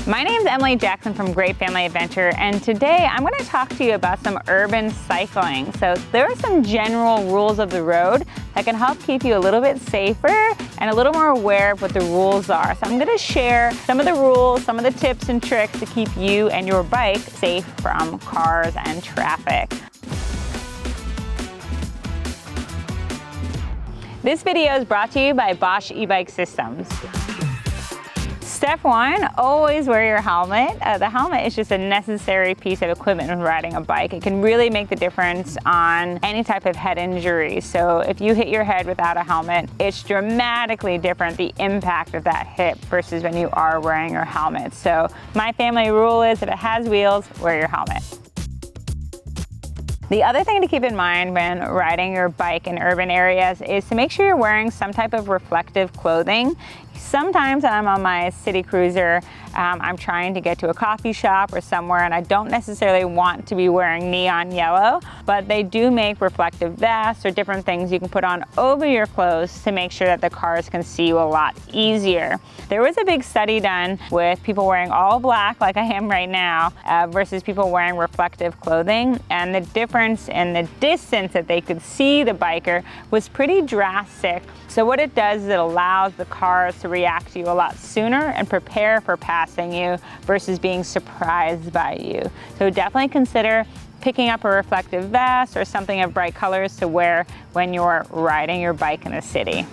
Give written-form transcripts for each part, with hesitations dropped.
My name is Emily Jackson from Great Family Adventure, and today I'm going to talk to you about some urban cycling. So there are some general rules of the road that can help keep you a little bit safer and a little more aware of what the rules are. So I'm going to share some of the rules, some of the tips and tricks to keep you and your bike safe from cars and traffic. This video is brought to you by Bosch e-bike systems. Step one, always wear your helmet. The helmet is just a necessary piece of equipment when riding a bike. It can really make the difference on any type of head injury. So if you hit your head without a helmet, it's dramatically different, the impact of that hit versus when you are wearing your helmet. So my family rule is if it has wheels, wear your helmet. The other thing to keep in mind when riding your bike in urban areas is to make sure you're wearing some type of reflective clothing. Sometimes when I'm on my city cruiser, I'm trying to get to a coffee shop or somewhere and I don't necessarily want to be wearing neon yellow, but they do make reflective vests or different things you can put on over your clothes to make sure that the cars can see you a lot easier. There was a big study done with people wearing all black like I am right now versus people wearing reflective clothing, and the difference in the distance that they could see the biker was pretty drastic. So what it does is it allows the cars to react to you a lot sooner and prepare for passing you versus being surprised by you. So definitely consider picking up a reflective vest or something of bright colors to wear when you're riding your bike in the city.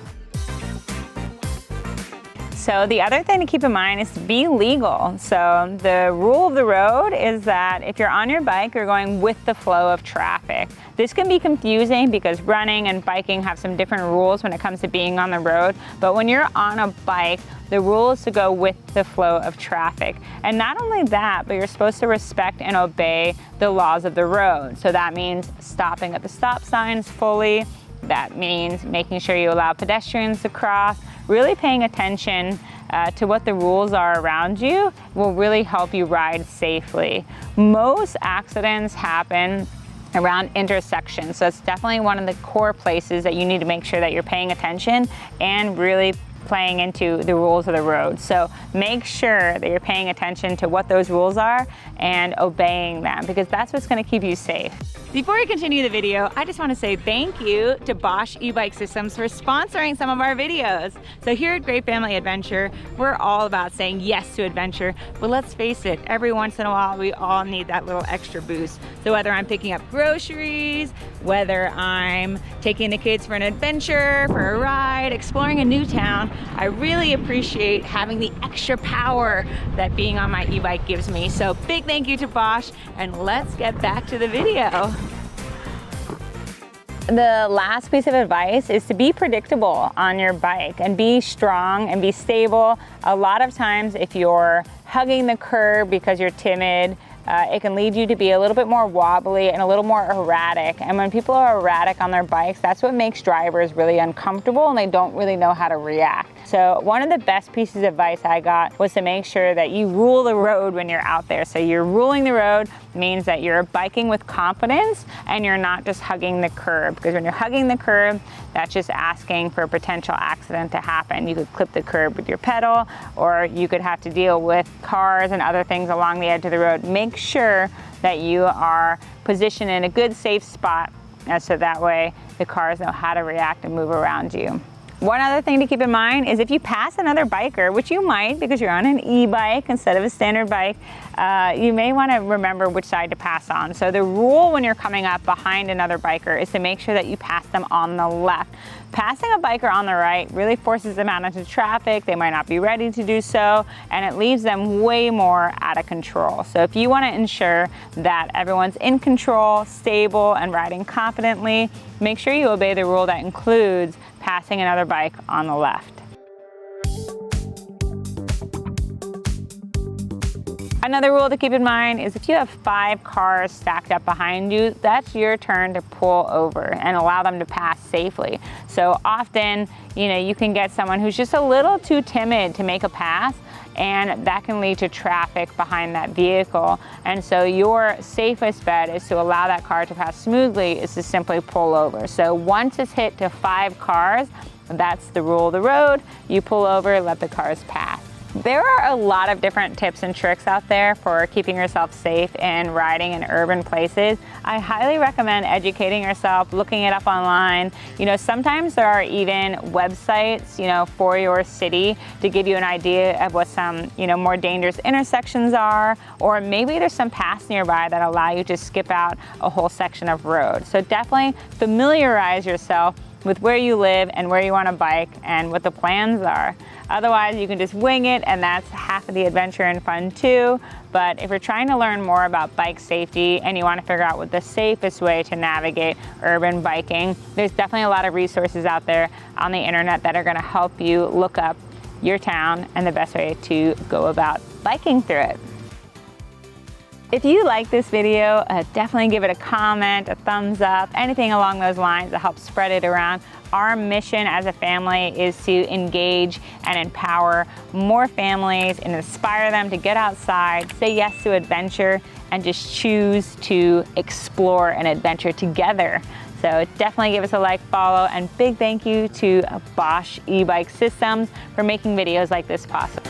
So the other thing to keep in mind is to be legal. So the rule of the road is that if you're on your bike, you're going with the flow of traffic. This can be confusing because running and biking have some different rules when it comes to being on the road. But when you're on a bike, the rule is to go with the flow of traffic. And not only that, but you're supposed to respect and obey the laws of the road. So that means stopping at the stop signs fully. That means making sure you allow pedestrians to cross. Really paying attention to what the rules are around you will really help you ride safely. Most accidents happen around intersections, so it's definitely one of the core places that you need to make sure that you're paying attention and really playing into the rules of the road. So make sure that you're paying attention to what those rules are and obeying them, because that's what's going to keep you safe. Before we continue the video, I just want to say thank you to Bosch e-bike systems for sponsoring some of our videos. So here at Great Family Adventure, we're all about saying yes to adventure, but let's face it, every once in a while we all need that little extra boost. So whether I'm picking up groceries, whether I'm taking the kids for an adventure, for a ride, exploring a new town, I really appreciate having the extra power that being on my e-bike gives me. So big thank you to Bosch, and let's get back to the video. The last piece of advice is to be predictable on your bike and be strong and be stable. A lot of times if you're hugging the curb because you're timid, it can lead you to be a little bit more wobbly and a little more erratic. And when people are erratic on their bikes, that's what makes drivers really uncomfortable and they don't really know how to react. So one of the best pieces of advice I got was to make sure that you rule the road when you're out there. So you're ruling the road means that you're biking with confidence and you're not just hugging the curb. Because when you're hugging the curb, that's just asking for a potential accident to happen. You could clip the curb with your pedal, or you could have to deal with cars and other things along the edge of the road. Make sure that you are positioned in a good, safe spot, so that way the cars know how to react and move around you. One other thing to keep in mind is if you pass another biker, which you might because you're on an e-bike instead of a standard bike, you may want to remember which side to pass on. So the rule when you're coming up behind another biker is to make sure that you pass them on the left. Passing a biker on the right really forces them out into traffic. They might not be ready to do so, and it leaves them way more out of control. So if you want to ensure that everyone's in control, stable, and riding confidently, make sure you obey the rule that includes passing another bike on the left. Another rule to keep in mind is if you have 5 cars stacked up behind you, that's your turn to pull over and allow them to pass safely. So often, you can get someone who's just a little too timid to make a pass, and that can lead to traffic behind that vehicle. And so your safest bet is to allow that car to pass smoothly is to simply pull over. So once it's hit to 5 cars, that's the rule of the road. You pull over, let the cars pass. There are a lot of different tips and tricks out there for keeping yourself safe and riding in urban places. I highly recommend educating yourself, looking it up online. You know, sometimes there are even websites, you know, for your city to give you an idea of what some, you know, more dangerous intersections are, or maybe there's some paths nearby that allow you to skip out a whole section of road. So definitely familiarize yourself with where you live and where you want to bike and what the plans are. Otherwise, you can just wing it, and that's half of the adventure and fun too. But if you're trying to learn more about bike safety and you want to figure out what the safest way to navigate urban biking, there's definitely a lot of resources out there on the internet that are going to help you look up your town and the best way to go about biking through it. If you like this video, definitely give it a comment, a thumbs up, anything along those lines that helps spread it around. Our mission as a family is to engage and empower more families and inspire them to get outside, say yes to adventure, and just choose to explore an adventure together. So definitely give us a like, follow, and big thank you to Bosch e-bike systems for making videos like this possible.